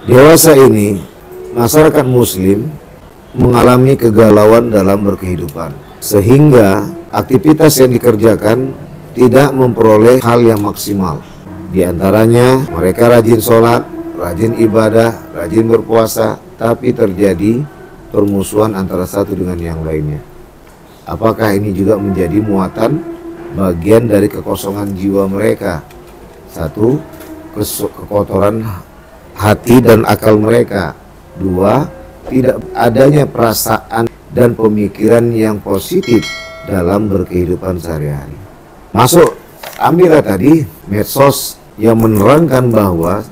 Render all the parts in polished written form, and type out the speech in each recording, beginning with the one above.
Dewasa ini, masyarakat muslim mengalami kegalauan dalam berkehidupan, sehingga aktivitas yang dikerjakan tidak memperoleh hal yang maksimal. Di antaranya mereka rajin sholat, rajin ibadah, rajin berpuasa, tapi terjadi permusuhan antara satu dengan yang lainnya. Apakah ini juga menjadi muatan bagian dari kekosongan jiwa mereka? Satu, kekotoran hati dan akal mereka. Dua, tidak adanya perasaan dan pemikiran yang positif dalam berkehidupan sehari-hari. Masuk, ambillah tadi medsos yang menerangkan bahwa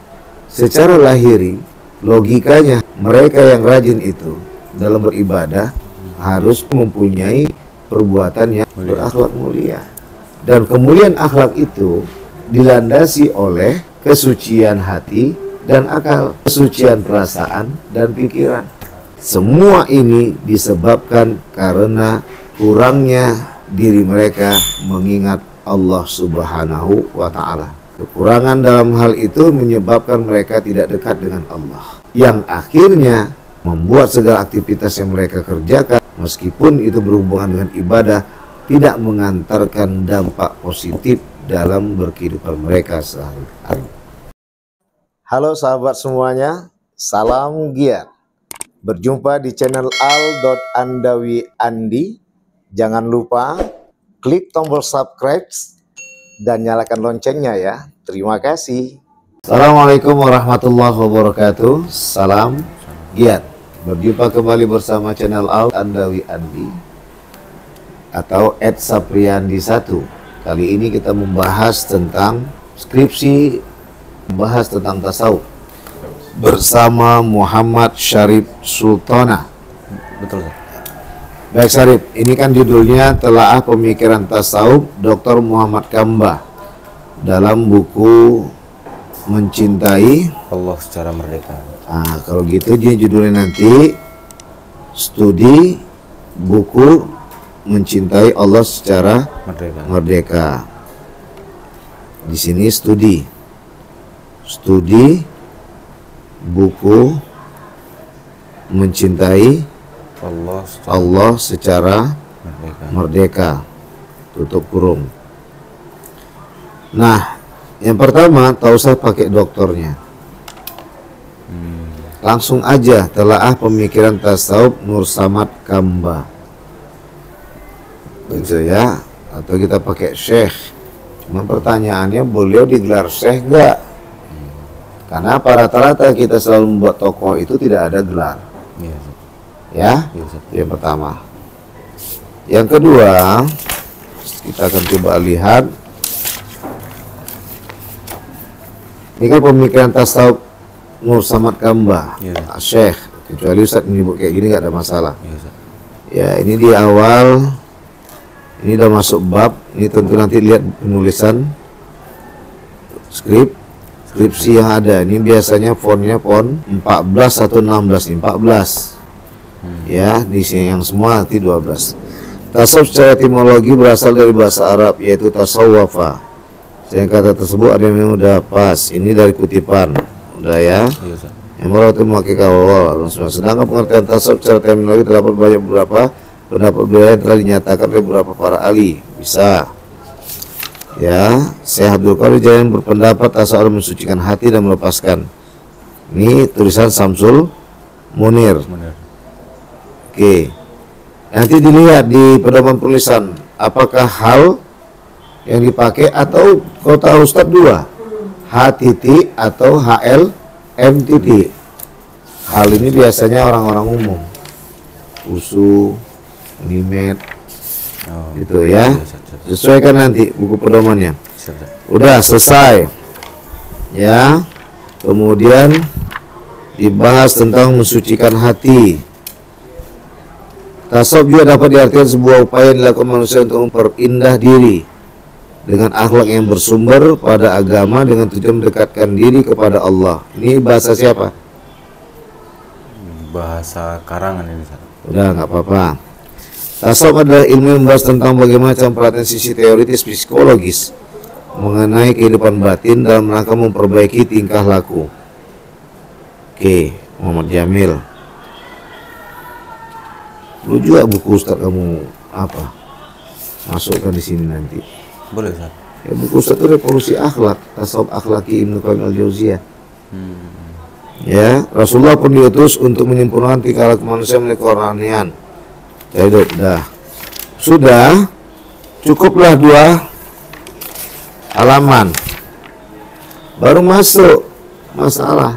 secara lahiri, logikanya mereka yang rajin itu dalam beribadah harus mempunyai perbuatan yang berakhlak mulia. Dan kemuliaan akhlak itu dilandasi oleh kesucian hati dan akal, kesucian perasaan dan pikiran. Semua ini disebabkan karena kurangnya diri mereka mengingat Allah Subhanahu wa Ta'ala. Kekurangan dalam hal itu menyebabkan mereka tidak dekat dengan Allah, yang akhirnya membuat segala aktivitas yang mereka kerjakan, meskipun itu berhubungan dengan ibadah, tidak mengantarkan dampak positif dalam berkehidupan mereka sehari-hari. Halo sahabat semuanya, salam giat. Berjumpa di channel al.andawi.andi. Jangan lupa klik tombol subscribe dan nyalakan loncengnya ya. Terima kasih. Assalamualaikum warahmatullahi wabarakatuh. Salam giat. Berjumpa kembali bersama channel al.andawi.andi atau @sapriandi1. Kali ini kita membahas tentang skripsi, membahas tentang tasawuf bersama Muhammad Syarif Sultana. Betul. Baik Syarif, ini kan judulnya Telaah Pemikiran Tasawuf Dr. Muhammad Kambah dalam buku Mencintai Allah Secara Merdeka. Nah, kalau gitu dia judulnya nanti Studi Buku Mencintai Allah Secara Merdeka. Di sini studi buku mencintai Allah secara merdeka. Tutup kurung. Nah, yang pertama tak usah pakai doktornya. Langsung aja Telaah Pemikiran Tasawuf Nur Samad Kambah. Gitu ya. Atau kita pakai Syekh. Cuma pertanyaannya, beliau digelar Syekh enggak? Karena rata-rata kita selalu membuat tokoh itu tidak ada gelar. Ya, yang pertama. Yang kedua, kita akan coba lihat. Ini kan Pemikiran Tasawuf Nur Samad Kambah, Syekh. Kecuali Ustaz menyebut kayak gini nggak ada masalah. Ya, ini di awal. Ini udah masuk bab. Ini tentu nanti lihat penulisan skripsi yang ada. Ini biasanya fontnya font 14 atau 16 nih, 14. Ya, di sini yang semua nanti 12. Tasawuf secara etimologi berasal dari bahasa Arab yaitu tasawwafa. Yang kata tersebut ada yang udah pas. Ini dari kutipan. Udah ya. Yang itu memakai kawal. Sedangkan pengertian tasawuf secara terminologi terdapat banyak beberapa pendapat beliau yang telah dinyatakan oleh beberapa para ahli. Bisa. Ya, Syekh Abdul Qadir Jailani berpendapat tasawuf mensucikan hati dan melepaskan. Ini tulisan Samsul Munir. Oke. Nanti dilihat di pedoman tulisan apakah hal yang dipakai atau kota Ustadz dua, H titik atau HL M titik. Hal ini biasanya orang-orang umum, usu, nimet, gitu ya. Sesuaikan nanti buku pedomannya. Udah selesai ya. Kemudian dibahas tentang mensucikan hati. Tasawuf juga dapat diartikan sebuah upaya yang dilakukan manusia untuk memperindah diri dengan akhlak yang bersumber pada agama dengan tujuan mendekatkan diri kepada Allah. Ini bahasa siapa? Bahasa karangan ini. Udah nggak apa-apa. Tasawuf adalah ilmu yang membahas tentang bagaimana perhatian sisi teoritis psikologis mengenai kehidupan batin dalam rangka memperbaiki tingkah laku. Oke, Muhammad Jamil. Lu juga buku Ustaz kamu apa? Masukkan di sini nanti. Boleh Ustaz. Ya, buku Ustaz itu Revolusi Akhlak, Tasawuf Akhlaki Ibnu Qayyim al-Jauziyah. Ya, Rasulullah pun diutus untuk menyempurnakan tingkah laku manusia melalui kerohanian. Ya, dah. Sudah, cukuplah 2 halaman. Baru masuk masalah.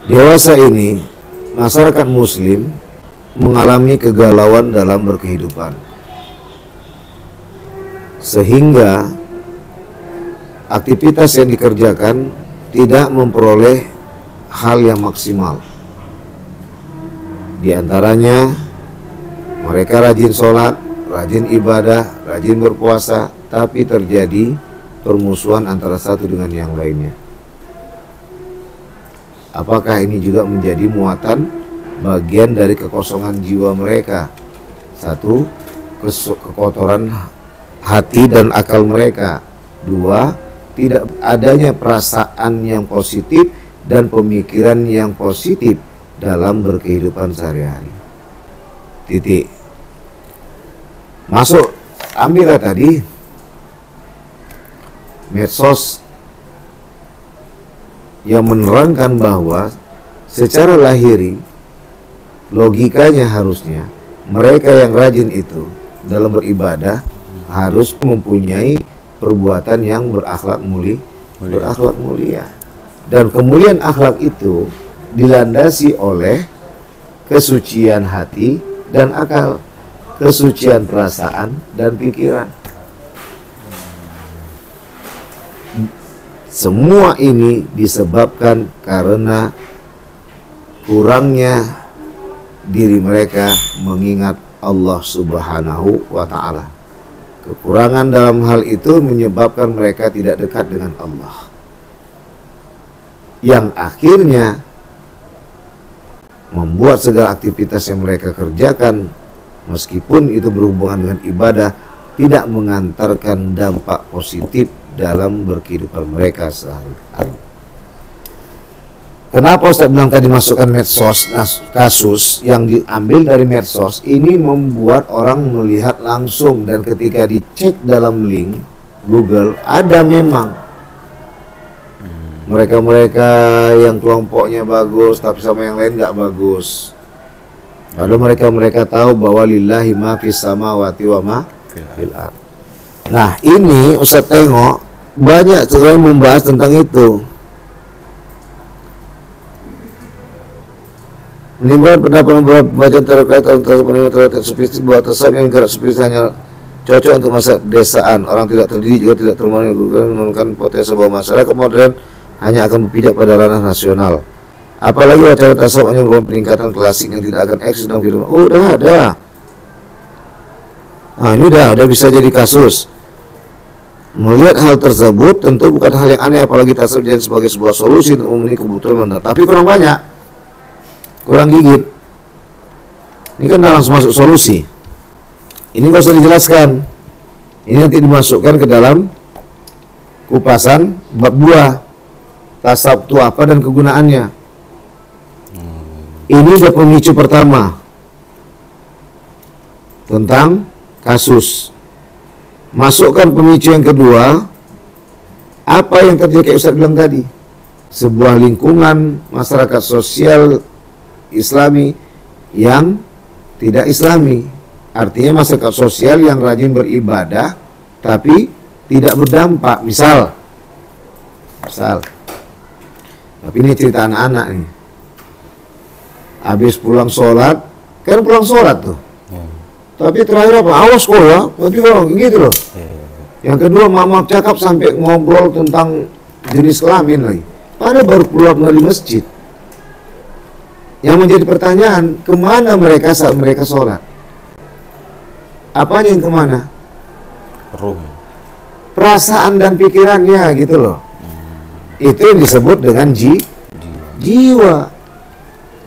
Dewasa ini, masyarakat muslim mengalami kegalauan dalam berkehidupan. Sehingga aktivitas yang dikerjakan tidak memperoleh hal yang maksimal. Di antaranya mereka rajin sholat, rajin ibadah, rajin berpuasa, tapi terjadi permusuhan antara satu dengan yang lainnya. Apakah ini juga menjadi muatan bagian dari kekosongan jiwa mereka? Satu, kekotoran hati dan akal mereka. 2, tidak adanya perasaan yang positif dan pemikiran yang positif dalam berkehidupan sehari-hari. Titik. Masuk, ambillah tadi medsos yang menerangkan bahwa secara lahiri logikanya harusnya mereka yang rajin itu dalam beribadah harus mempunyai perbuatan yang berakhlak mulia. Dan kemuliaan akhlak itu dilandasi oleh kesucian hati dan akal, kesucian perasaan dan pikiran. Semua ini disebabkan karena kurangnya diri mereka mengingat Allah Subhanahu wa Ta'ala. Kekurangan dalam hal itu menyebabkan mereka tidak dekat dengan Allah, yang akhirnya membuat segala aktivitas yang mereka kerjakan, meskipun itu berhubungan dengan ibadah, tidak mengantarkan dampak positif dalam berkehidupan mereka sehari-hari. Kenapa Ustaz bilang tadi masukkan medsos? Kasus yang diambil dari medsos ini membuat orang melihat langsung, dan ketika dicek dalam link Google ada memang mereka-mereka yang kelompoknya bagus tapi sama yang lain nggak bagus. Lalu mereka tahu bahwa lillahi ma fis samawati wa ma fil ardh. Nah, ini Ustaz tengok banyak sekali membahas tentang itu. Menimbulkan pendapat beberapa pembaca terkait terkait subsidi bahwa tasawuf yang gerak subsidi hanya cocok untuk masa desaan. Orang tidak terdidik juga tidak menurunkan potensi bahwa masyarakat modern hanya akan berpijak pada ranah nasional. Apalagi wacana tasawuf hanya merupakan peningkatan klasik yang tidak akan eksis dalam kehidupan. Oh, udah ada. Nah, ini udah bisa jadi kasus. Melihat hal tersebut tentu bukan hal yang aneh, apalagi tasawuf jadi sebagai sebuah solusi untuk memenuhi kebutuhan mental. Tapi kurang banyak, kurang gigit. Ini kan langsung masuk solusi. Ini nggak usah dijelaskan. Ini nanti dimasukkan ke dalam kupasan bab 2. Tasawuf itu apa dan kegunaannya. Ini udah pemicu pertama tentang kasus. Masukkan pemicu yang kedua, apa yang terjadi kayak Ustaz bilang tadi, sebuah lingkungan masyarakat sosial Islami yang tidak Islami. Artinya masyarakat sosial yang rajin beribadah tapi tidak berdampak. Misal tapi ini cerita anak-anak nih, habis pulang sholat, kan pulang sholat tuh, tapi terakhir apa? Awas sekolah, nanti orang gitu loh. Yang kedua, mama cakap sampai ngobrol tentang jenis kelamin lagi. Padahal baru pulang dari masjid. Yang menjadi pertanyaan, kemana mereka saat mereka sholat? Apanya yang kemana? Ruh. Perasaan dan pikirannya gitu loh. Itu yang disebut dengan jiwa.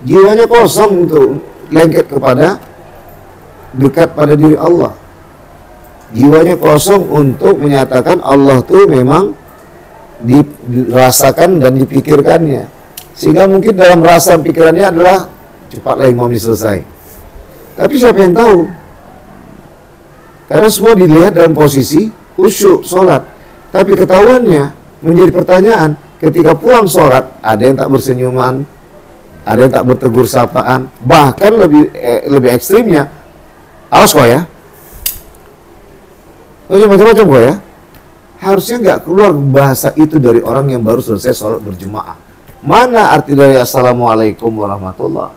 Jiwanya kosong untuk lengket kepada dekat pada diri Allah. Jiwanya kosong untuk menyatakan Allah tuh memang dirasakan dan dipikirkannya. Sehingga mungkin dalam rasa pikirannya adalah cepatlah imam ini selesai. Tapi siapa yang tahu? Karena semua dilihat dalam posisi khusyuk sholat. Tapi ketahuannya menjadi pertanyaan, ketika pulang sholat, ada yang tak bersenyuman, ada yang tak bertegur sapaan, bahkan lebih ekstrimnya, awas kok ya, macam-macam kok ya. Harusnya nggak keluar bahasa itu dari orang yang baru selesai sholat berjemaah. Mana arti dari Assalamualaikum warahmatullah?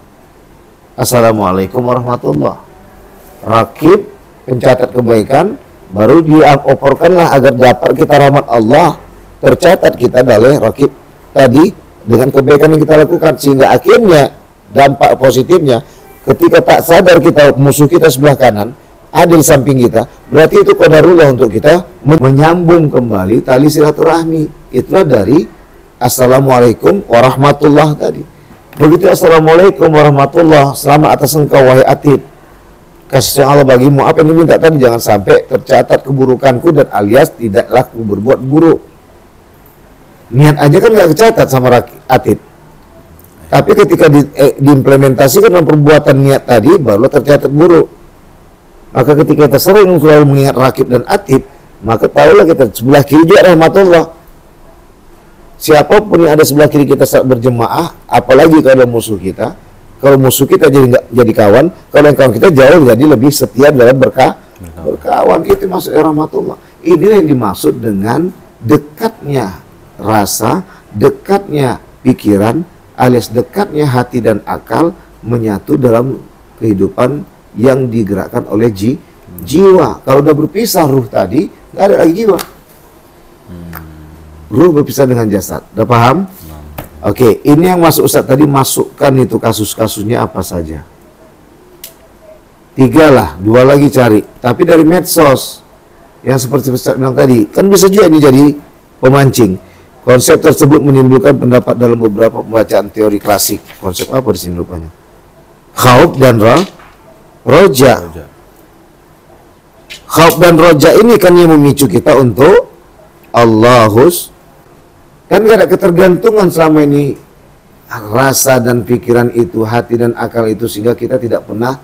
Assalamualaikum warahmatullah. Rakib, pencatat kebaikan, baru dioporkanlah agar dapat kita rahmat Allah, tercatat kita dari rakib tadi dengan kebaikan yang kita lakukan, sehingga akhirnya dampak positifnya ketika tak sadar kita musuh kita sebelah kanan ada di samping kita, berarti itu qadarullah untuk kita menyambung kembali tali silaturahmi. Itulah dari Assalamualaikum warahmatullah tadi. Begitu Assalamualaikum warahmatullah, selamat atas engkau wahai Atib, kasih Allah bagimu, apa yang diminta tadi jangan sampai tercatat keburukanku dan alias tidaklah aku berbuat buruk. Niat aja kan nggak kecatat sama Atib, tapi ketika diimplementasikan dalam perbuatan niat tadi baru tercatat buruk. Maka ketika kita sering selalu mengingat rakib dan atib, maka tahulah kita sebelah kiri juga rahmatullah. Siapapun yang ada sebelah kiri kita saat berjemaah, apalagi kalau musuh kita, kalau musuh kita jadi kawan, kalau yang kawan kita jauh jadi lebih setia dalam berkawan, itu maksud rahmatullah. Ini yang dimaksud dengan dekatnya rasa, dekatnya pikiran, alias dekatnya hati dan akal menyatu dalam kehidupan yang digerakkan oleh jiwa. Kalau udah berpisah ruh tadi, nggak ada lagi jiwa. Ruh berpisah dengan jasad. Udah paham? Oke, ini yang masuk Ustaz tadi, masukkan itu kasus-kasusnya apa saja. 3 lah, 2 lagi cari. Tapi dari medsos, yang seperti Ustaz bilang tadi, kan bisa juga ini jadi pemancing. Konsep tersebut menimbulkan pendapat dalam beberapa pembacaan teori klasik. Konsep apa di sini rupanya? Khauf dan roja. Khauf dan roja ini kan yang memicu kita untuk Allahus. Kan gak ada ketergantungan selama ini, rasa dan pikiran itu, hati dan akal itu, sehingga kita tidak pernah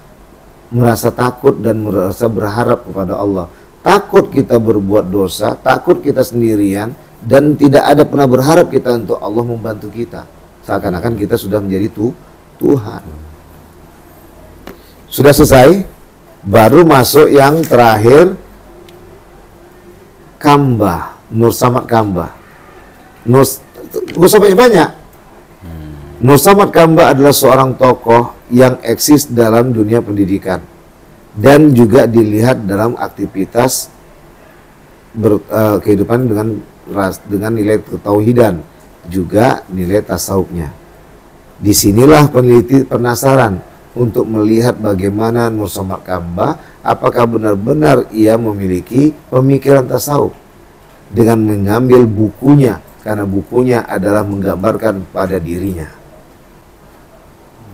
merasa takut dan merasa berharap kepada Allah. Takut kita berbuat dosa, takut kita sendirian, dan tidak ada pernah berharap kita untuk Allah membantu kita. Seakan-akan kita sudah menjadi Tuhan. Sudah selesai, baru masuk yang terakhir, Kamba, Nur Samad Kamba. Nur Samad banyak. Nur Samad Kamba adalah seorang tokoh yang eksis dalam dunia pendidikan dan juga dilihat dalam aktivitas kehidupan dengan nilai ketauhidan, juga nilai tasawufnya. Disinilah peneliti penasaran untuk melihat bagaimana Nur Samad Kamba, apakah benar-benar ia memiliki pemikiran tasawuf dengan mengambil bukunya, karena bukunya adalah menggambarkan pada dirinya.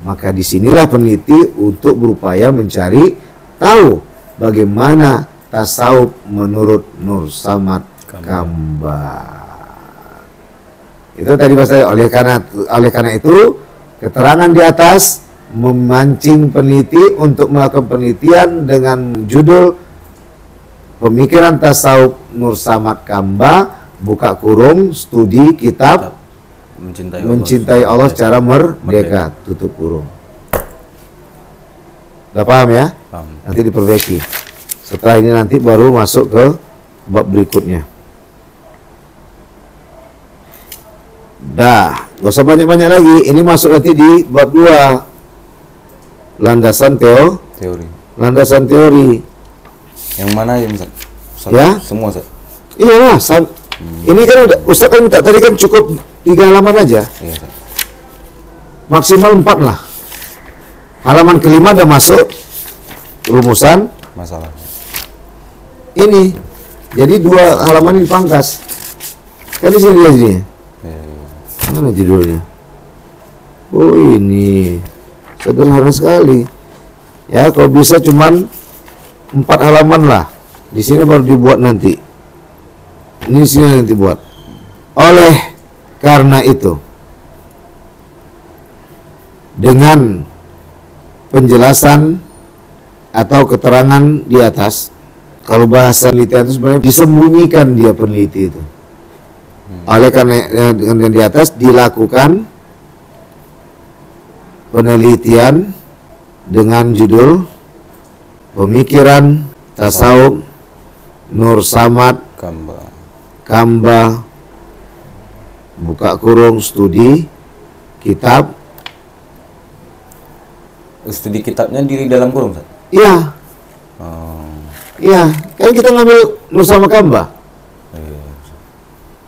Maka disinilah peneliti untuk berupaya mencari tahu bagaimana tasawuf menurut Nur Samad Kamba. Itu tadi bahasa. Oleh karena itu keterangan di atas memancing peneliti untuk melakukan penelitian dengan judul Pemikiran Tasawuf Nur Samad Kamba, buka kurung, studi kitab Mencintai Allah secara merdeka, tutup kurung. Udah paham ya? Paham. Nanti diperbaiki. Setelah ini nanti baru masuk ke bab berikutnya. Dah, gak usah banyak-banyak lagi. Ini masuk nanti di bab 2. Landasan teori. Landasan teori. Yang mana ya, Ustaz? Ya? Semua, Ustaz. Iya lah. Ini kan udah, Ustaz kan minta tadi kan cukup 3 halaman aja. Iya, Ustaz. Maksimal 4 lah. Halaman kelima udah masuk rumusan Masalah. ini. Jadi 2 halaman ini pangkas. Kan di sini dia sini. Mana judulnya? Oh ini sederhana sekali. Ya kalau bisa cuman 4 halaman lah. Di sini baru dibuat nanti. Ini sini nanti buat. Oleh karena itu, dengan penjelasan atau keterangan di atas. Kalau bahasa penelitian itu sebenarnya disembunyikan dia peneliti itu. Oleh karena dengan di atas dilakukan penelitian dengan judul Pemikiran Tasawuf Nur Samad Kamba buka kurung studi kitabnya di dalam kurung, Ustaz? Iya. Iya, kan kita ngambil Nur Samad Kamba.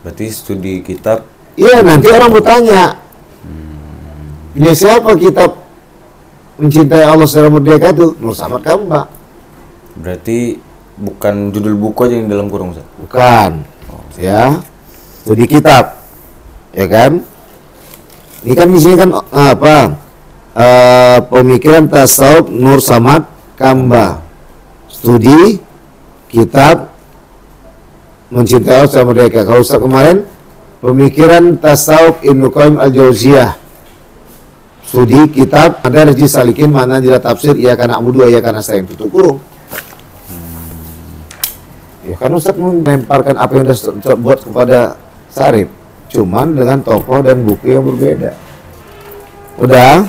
Berarti studi kitab. Iya, nanti orang bertanya, ini siapa kitab Mencintai Allah Secara Merdeka itu? Nur Samad Kamba. Berarti bukan judul buku aja yang dalam kurung, Ustaz? Bukan. Ya, studi kitab, ya kan? Ini kan di sini kan Pemikiran Tasawuf Nur Samad Kamba, studi kitab Mencintai Allah Secara Merdeka. Kalau Ustaz kemarin Pemikiran Tasawuf Ibnu Qayyim Al-Jauziyah, studi kitab Madarij Salikin mana jelas tafsir Iyyaka na'budu wa iyyaka nasta'in, tutup kurung. Ya kan Ustaz melemparkan apa yang sudah buat kepada Sarip, cuman dengan tokoh dan buku yang berbeda. Udah?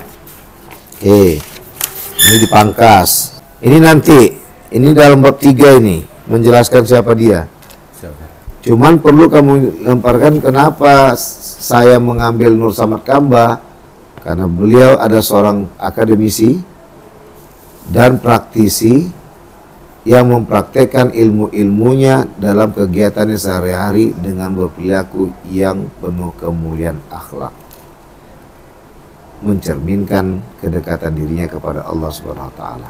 Oke. Ini dipangkas. Ini nanti, ini dalam bab 3 ini menjelaskan siapa dia. Cuman perlu kamu lemparkan kenapa saya mengambil Nur Samad Kamba, karena beliau ada seorang akademisi dan praktisi yang mempraktekkan ilmu-ilmunya dalam kegiatannya sehari-hari dengan berperilaku yang penuh kemuliaan akhlak, mencerminkan kedekatan dirinya kepada Allah Subhanahu wa taala.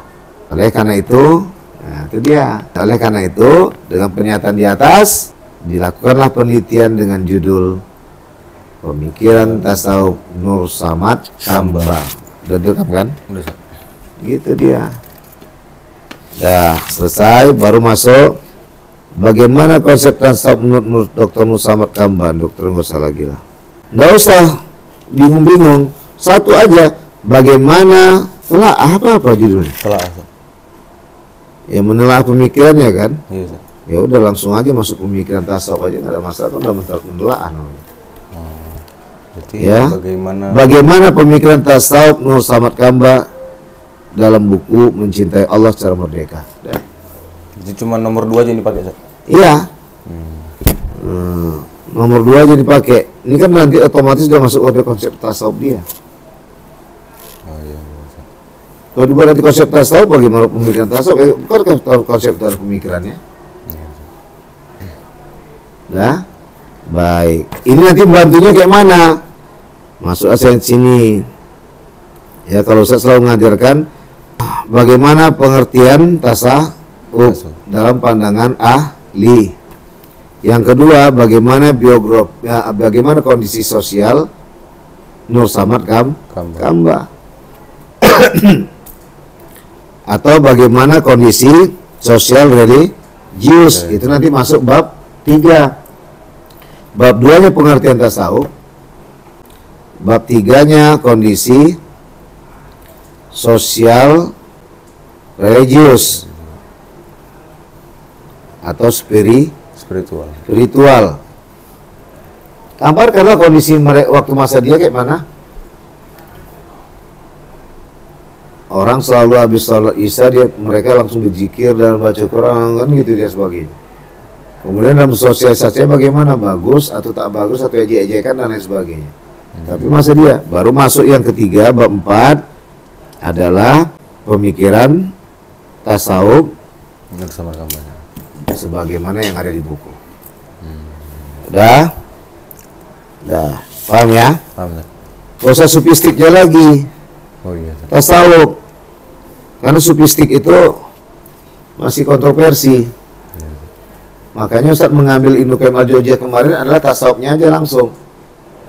Oleh karena itu, nah itu dia. Oleh karena itu, dengan pernyataan di atas dilakukanlah penelitian dengan judul Pemikiran Tasawuf Nur Samad Kamba. Udah direkam kan? Udah, Ustaz. Gitu dia. Dah selesai, baru masuk bagaimana konsep tasawuf menurut Dr. Nur Samad Kamba. Dokter nggak usah lagi lah, nggak usah bingung-bingung, satu aja, bagaimana telah apa judulnya? Telah. Ya menelaah pemikirannya kan. Iya, Ustaz. Ya udah langsung aja masuk pemikiran tasawuf aja, nggak ada masalah, kan udah masalah menelaah namanya. Berarti Ya, bagaimana pemikiran tasawuf Nur Samad Kamba dalam buku Mencintai Allah Secara Merdeka. Jadi cuma nomor 2 aja yang dipakai, Ustaz? Iya. Nomor 2 aja dipakai. Ini kan nanti otomatis sudah masuk pada konsep tasawuf dia. Oh iya, Ustaz. Kalau dibuat nanti konsep tasawuf, bagaimana pemikiran tasawuf? Bukan kan konsep dari pemikirannya. Nah, baik. Ini nanti bantunya kayak mana? Masuk aja sini. Ya, kalau saya selalu mengajarkan bagaimana pengertian tasawuf dalam pandangan ahli. Yang kedua, bagaimana bagaimana kondisi sosial Nur Samad Kamba. Atau bagaimana kondisi sosial religius. Itu nanti masuk bab 3. Bab 2-nya pengertian tasawuf. Bab 3-nya kondisi sosial religius atau spiritual. Gambarkanlah kondisi mereka waktu masa dia kayak mana. Orang selalu habis sholat isya mereka langsung berzikir dan baca Quran kan gitu dia sebagainya. Kemudian dalam sosialisasinya bagaimana, bagus atau tak bagus atau ejek-ejekan dan lain sebagainya. Tapi masa dia baru masuk yang ketiga, bab 4 adalah pemikiran tasawuf sebagaimana yang ada di buku. Udah paham ya? Paham. Proses sufistiknya lagi. Oh iya. Tasawuf, karena sufistik itu masih kontroversi. Makanya Ustaz mengambil Ibnu Qayyim Al-Jauziyah kemarin adalah tasawufnya aja langsung.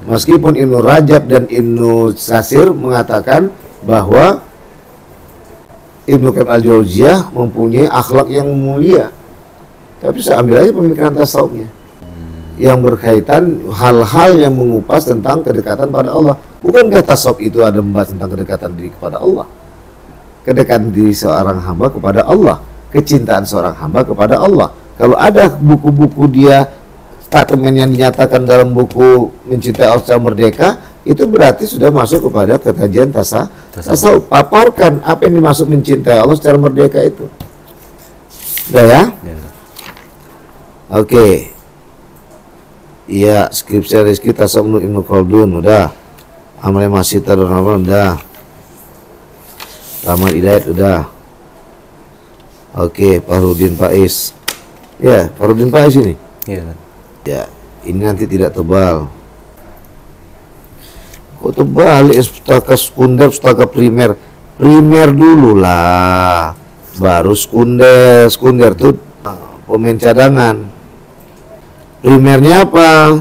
Meskipun Ibnu Rajab dan Ibnu Sasir mengatakan bahwa Ibnu Qayyim Al-Jauziyah mempunyai akhlak yang mulia, tapi saya ambil aja pemikiran tasawufnya. yang berkaitan hal-hal yang mengupas tentang kedekatan pada Allah. Bukankah tasawuf itu ada membahas tentang kedekatan diri kepada Allah? Kedekatan diri seorang hamba kepada Allah, kecintaan seorang hamba kepada Allah. Kalau ada buku-buku dia, statement yang dinyatakan dalam buku Mencintai Allah Secara Merdeka, itu berarti sudah masuk kepada kekajian tasawuf. Paparkan apa yang dimaksud mencintai Allah secara merdeka itu. Udah ya? Oke. Iya, skripsi Rizki Tasawuf Ibnu Khaldun udah. Amal Masih Tarun udah. Taman Hidayat udah. Oke, Farudin Faiz. Ya, Farudin Faiz ini. Iya. Ya, ini nanti tidak tebal. Kok tebal? Pustaka sekunder, pustaka primer. Primer dulu lah, baru sekunder. Sekunder tuh pemain cadangan. Primernya apa?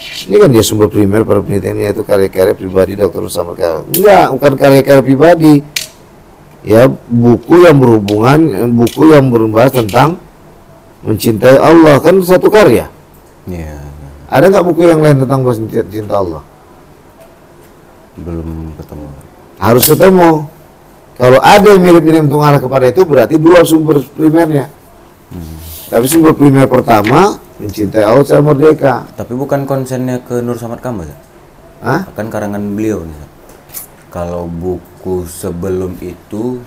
Ini kan dia sumber primer para penelitiannya itu karya-karya pribadi Dr. Samad Kambang. Enggak, bukan karya-karya pribadi. Ya, buku yang berhubungan, buku yang berbahas tentang mencintai Allah, kan satu karya. Iya. Ada nggak buku yang lain tentang cinta Allah? Belum ketemu. Harus ketemu. Kalau ada yang mirip-mirip untuk arah kepada itu, berarti dua sumber primernya. Tapi sumber primer pertama mencintai Allah secara merdeka. Tapi bukan konsennya ke Nur Samad Kambang ya? Hah? Akan karangan beliau nih. Kalau buku sebelum itu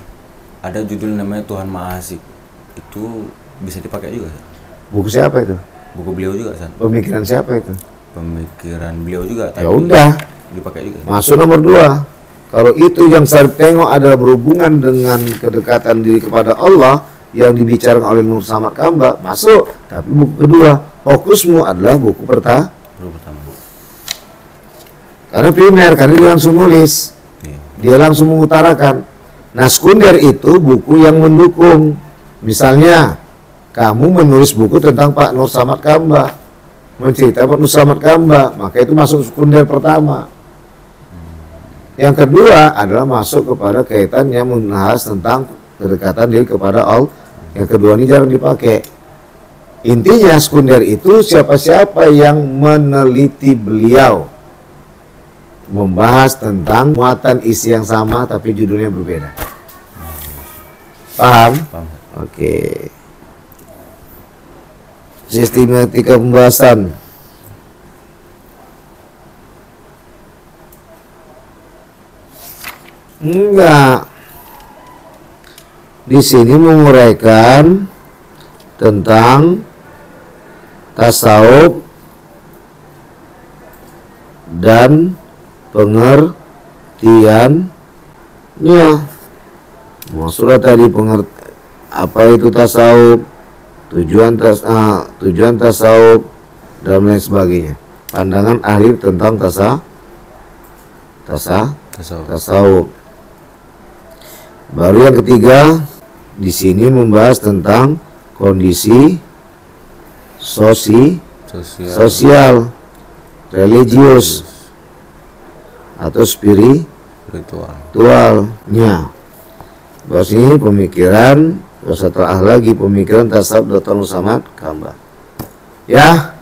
ada judul namanya Tuhan Maha Asik. Itu bisa dipakai juga. Buku siapa itu? Buku beliau juga, San. Pemikiran siapa itu? Pemikiran beliau juga. Ya udah, dipakai juga. masuk nomor 2. Kalau itu yang saya tengok adalah berhubungan dengan kedekatan diri kepada Allah yang dibicarakan oleh Nur Samad Kambang, masuk. Tapi buku kedua, fokusmu adalah buku pertama. Karena primer, karena dia langsung nulis. Dia langsung mengutarakan. Nah, sekunder itu buku yang mendukung. Misalnya, kamu menulis buku tentang Pak Nur Samad Kambang, menceritakan Pak Nur Samad Kambang, maka itu masuk sekunder pertama. Yang kedua adalah masuk kepada kaitan yang membahas tentang kedekatan diri kepada Allah. Yang kedua ini jarang dipakai. Intinya sekunder itu siapa-siapa yang meneliti beliau, membahas tentang muatan isi yang sama tapi judulnya berbeda. Paham? Paham. Oke. Sistematika pembahasan. Enggak. Di sini menguraikan tentang tasawuf dan pengertiannya. Maksudnya tadi apa itu tasawuf, tujuan tasawuf dan lain sebagainya. Pandangan ahli tentang tasawuf. Baru yang ketiga di sini membahas tentang kondisi sosial, religius atau spiritualnya. Bahwa sini pemikiran, setelah lagi pemikiran tasawuf Dr. Nur Samad Kambang. Ya.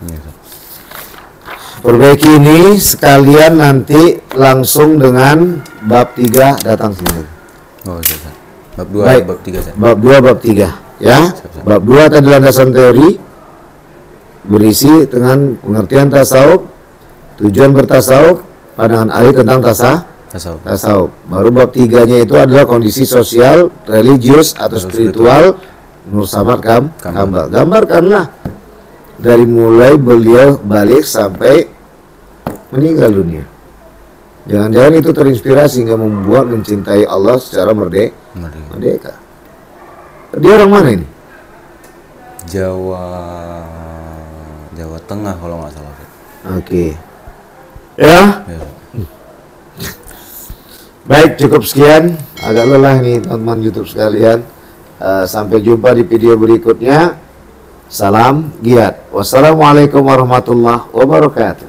Perbaiki ini sekalian nanti langsung dengan bab 3 datang sendiri. Oh, siap. Bab 2, baik. bab 3, siap. Bab 2, bab 3, ya. Siap. Bab 2 tadi landasan teori berisi dengan pengertian tasawuf, tujuan bertasawuf, pandangan ahli tentang tasawuf. Baru bab 3-nya itu adalah kondisi sosial, religius atau spiritual Nur Samad Kambang. Gambarkanlah dari mulai beliau balik sampai meninggal dunia. Jangan-jangan itu terinspirasi hingga membuat mencintai Allah secara merdeka. Dia orang mana ini? Jawa Tengah kalau nggak salah. Oke. Ya. Baik, cukup sekian. Agak lelah nih teman-teman YouTube sekalian. Sampai jumpa di video berikutnya. Salam giat. Wassalamualaikum warahmatullahi wabarakatuh.